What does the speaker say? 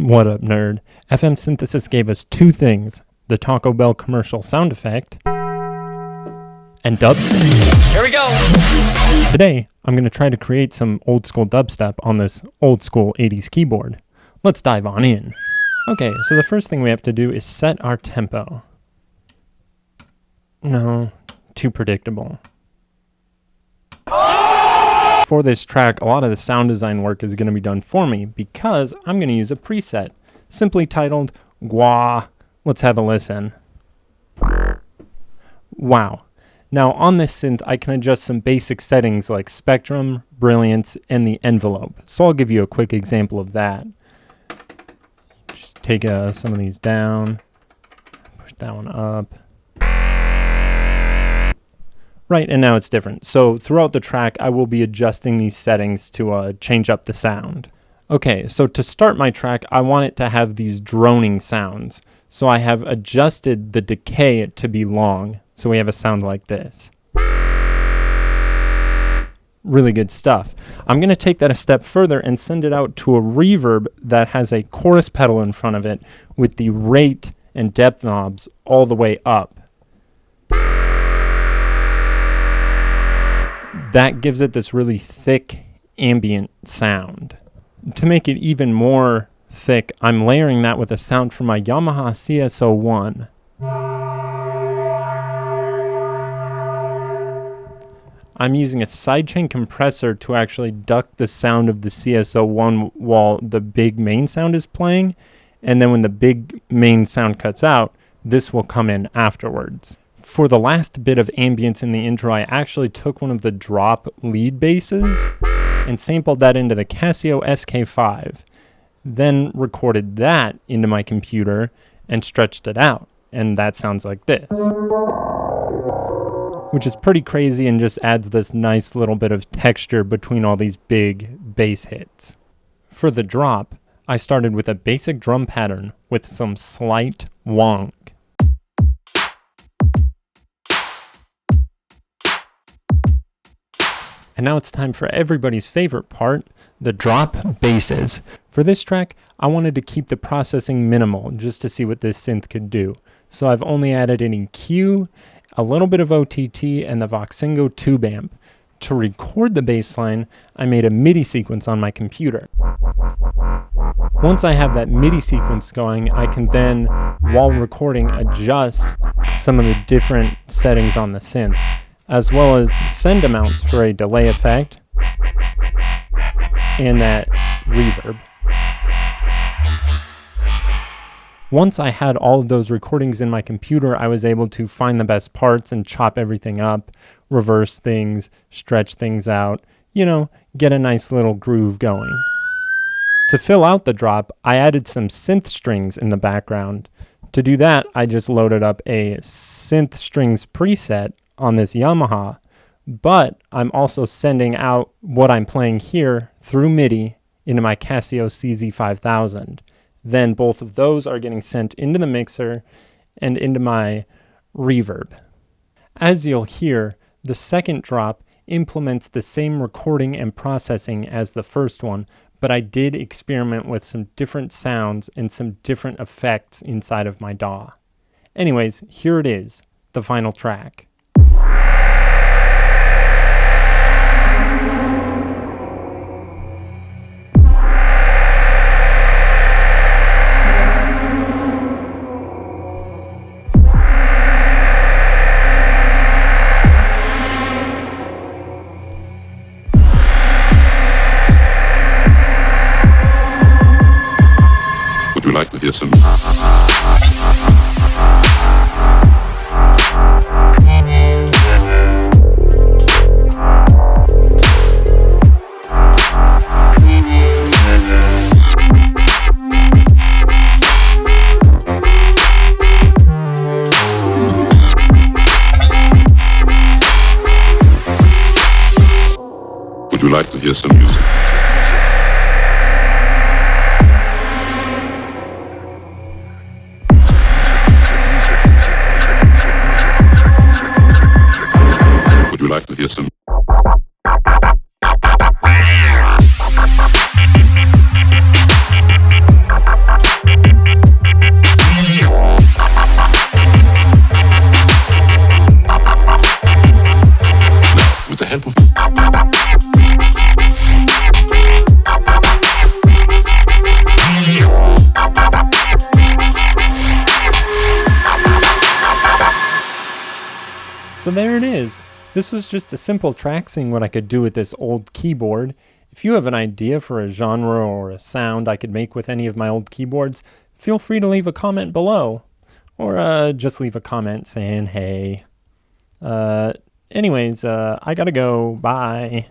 What up, nerd? FM Synthesis gave us two things, the Taco Bell commercial sound effect and dubstep. Here we go! Today, I'm going to try to create some old school dubstep on this old school 80s keyboard. Let's dive on in. Okay, so the first thing we have to do is set our tempo. No, too predictable. For this track, a lot of the sound design work is going to be done for me because I'm going to use a preset, simply titled Gwa. Let's have a listen. Wow. Now on this synth, I can adjust some basic settings like spectrum, brilliance, and the envelope. So I'll give you a quick example of that. Just take some of these down, push that one up. Right, and now it's different. So throughout the track, I will be adjusting these settings to change up the sound. Okay, so to start my track, I want it to have these droning sounds. So I have adjusted the decay to be long. So we have a sound like this. Really good stuff. I'm going to take that a step further and send it out to a reverb that has a chorus pedal in front of it with the rate and depth knobs all the way up. That gives it this really thick ambient sound. To make it even more thick, I'm layering that with a sound from my Yamaha CS01. I'm using a sidechain compressor to actually duck the sound of the CS01 while the big main sound is playing, and then when the big main sound cuts out, this will come in afterwards. For the last bit of ambience in the intro, I actually took one of the drop lead basses and sampled that into the Casio SK5, then recorded that into my computer and stretched it out, and that sounds like this, which is pretty crazy and just adds this nice little bit of texture between all these big bass hits. For the drop, I started with a basic drum pattern with some slight wonk. And now it's time for everybody's favorite part, the drop basses. For this track, I wanted to keep the processing minimal just to see what this synth could do. So I've only added an EQ, a little bit of OTT, and the Voxengo tube amp. To record the bass line, I made a MIDI sequence on my computer. Once I have that MIDI sequence going, I can then, while recording, adjust some of the different settings on the synth, as well as send amounts for a delay effect and that reverb. Once I had all of those recordings in my computer, I was able to find the best parts and chop everything up, reverse things, stretch things out, get a nice little groove going. To fill out the drop, I added some synth strings in the background. To do that, I just loaded up a synth strings preset on this Yamaha, but I'm also sending out what I'm playing here through MIDI into my Casio CZ5000. Then both of those are getting sent into the mixer and into my reverb. As you'll hear, the second drop implements the same recording and processing as the first one, but I did experiment with some different sounds and some different effects inside of my DAW. Anyways, here it is, the final track. Would you like to hear some? Would you like to hear some music? Would you like to hear some? So there it is. This was just a simple track seeing what I could do with this old keyboard. If you have an idea for a genre or a sound I could make with any of my old keyboards, feel free to leave a comment below. Or just leave a comment saying hey. Anyways, I gotta go. Bye.